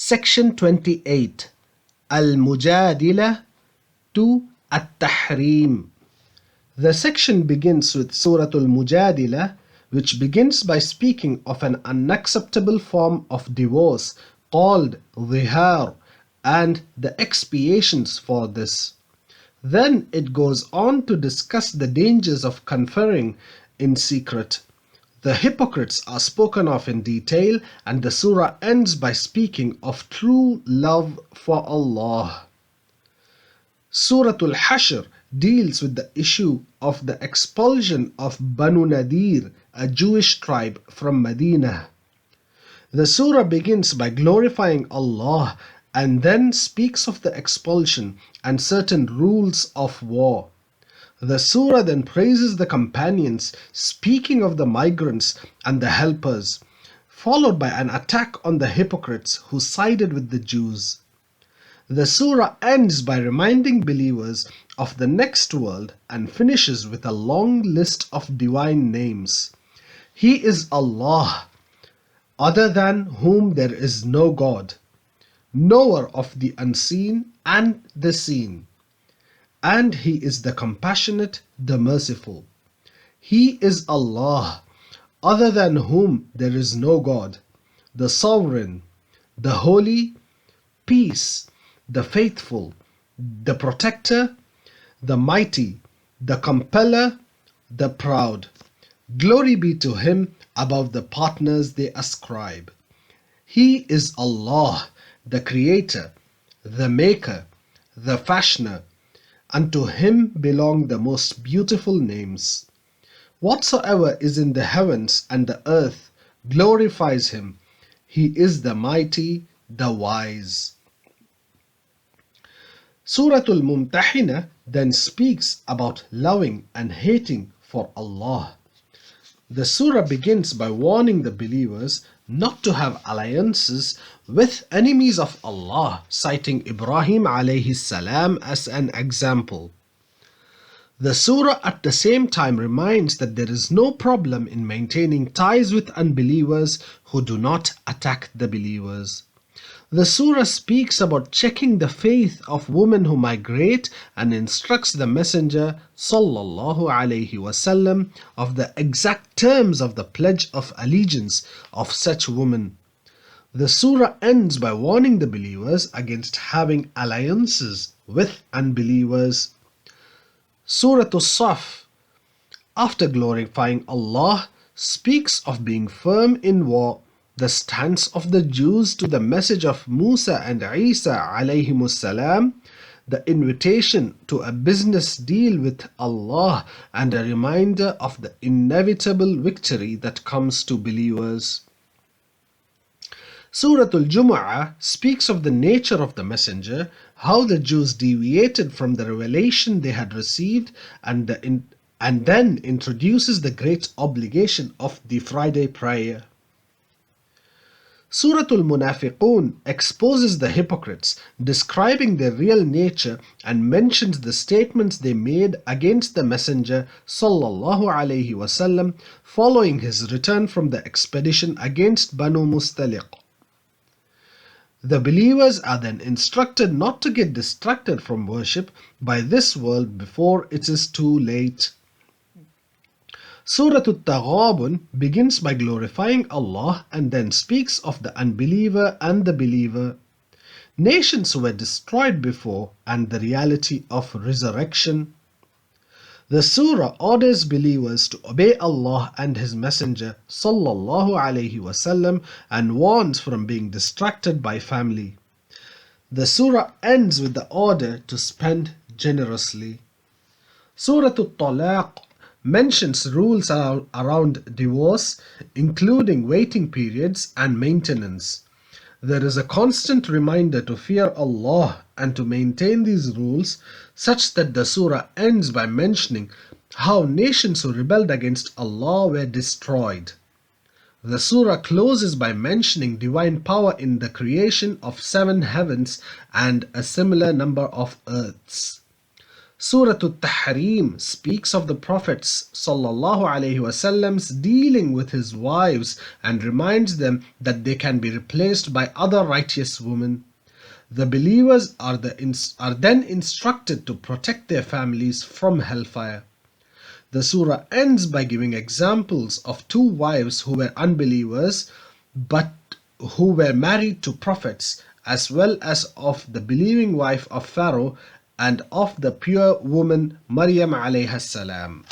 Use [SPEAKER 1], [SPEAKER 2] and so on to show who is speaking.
[SPEAKER 1] Section 28 Al-Mujadila to At-Tahrim. The section begins with Surah Al-Mujadila, which begins by speaking of an unacceptable form of divorce called Zihar and the expiations for this. Then it goes on to discuss the dangers of conferring in secret. The hypocrites are spoken of in detail, and the surah ends by speaking of true love for Allah. Surah Al-Hashr deals with the issue of the expulsion of Banu Nadir, a Jewish tribe from Medina. The surah begins by glorifying Allah and then speaks of the expulsion and certain rules of war. The surah then praises the companions, speaking of the migrants and the helpers, followed by an attack on the hypocrites who sided with the Jews. The surah ends by reminding believers of the next world and finishes with a long list of divine names. He is Allah, other than whom there is no God, knower of the unseen and the seen. And He is the compassionate, the merciful. He is Allah, other than whom there is no God, the sovereign, the holy, peace, the faithful, the protector, the mighty, the compeller, the proud. Glory be to Him above the partners they ascribe. He is Allah, the Creator, the Maker, the Fashioner. Unto Him belong the most beautiful names. Whatsoever is in the heavens and the earth glorifies Him. He is the mighty, the wise. Surah Al-Mumtahina then speaks about loving and hating for Allah. The surah begins by warning the believers not to have alliances with enemies of Allah, citing Ibrahim alayhi salam as an example. The surah at the same time reminds that there is no problem in maintaining ties with unbelievers who do not attack the believers. The surah speaks about checking the faith of women who migrate and instructs the Messenger sallallahu alaihi wasallam of the exact terms of the pledge of allegiance of such women. The surah ends by warning the believers against having alliances with unbelievers. Surah As-Saff, after glorifying Allah, speaks of being firm in war, the stance of the Jews to the message of Musa and Isa alayhimus salam, the invitation to a business deal with Allah, and a reminder of the inevitable victory that comes to believers. Surah Al-Jumu'ah speaks of the nature of the messenger, how the Jews deviated from the revelation they had received, and then introduces the great obligation of the Friday prayer. Surah Al-Munafiqun exposes the hypocrites, describing their real nature, and mentions the statements they made against the Messenger sallallahu alaihi wasallam following his return from the expedition against Banu Mustaliq. The believers are then instructed not to get distracted from worship by this world before it is too late. Surah At-Taghabun begins by glorifying Allah and then speaks of the unbeliever and the believer, nations who were destroyed before, and the reality of resurrection. The surah orders believers to obey Allah and His Messenger sallallahu alaihi wasallam and warns from being distracted by family. The surah ends with the order to spend generously. Surah At-Talaq mentions rules around divorce, including waiting periods and maintenance. There is a constant reminder to fear Allah and to maintain these rules, such that the surah ends by mentioning how nations who rebelled against Allah were destroyed. The surah closes by mentioning divine power in the creation of 7 heavens and a similar number of earths. Surah Al-Tahrim speaks of the Prophet's sallallahu alaihi wasallam's dealing with his wives and reminds them that they can be replaced by other righteous women. The believers are then instructed to protect their families from hellfire. The surah ends by giving examples of two wives who were unbelievers but who were married to prophets, as well as of the believing wife of Pharaoh and of the pure woman Maryam alayha salam.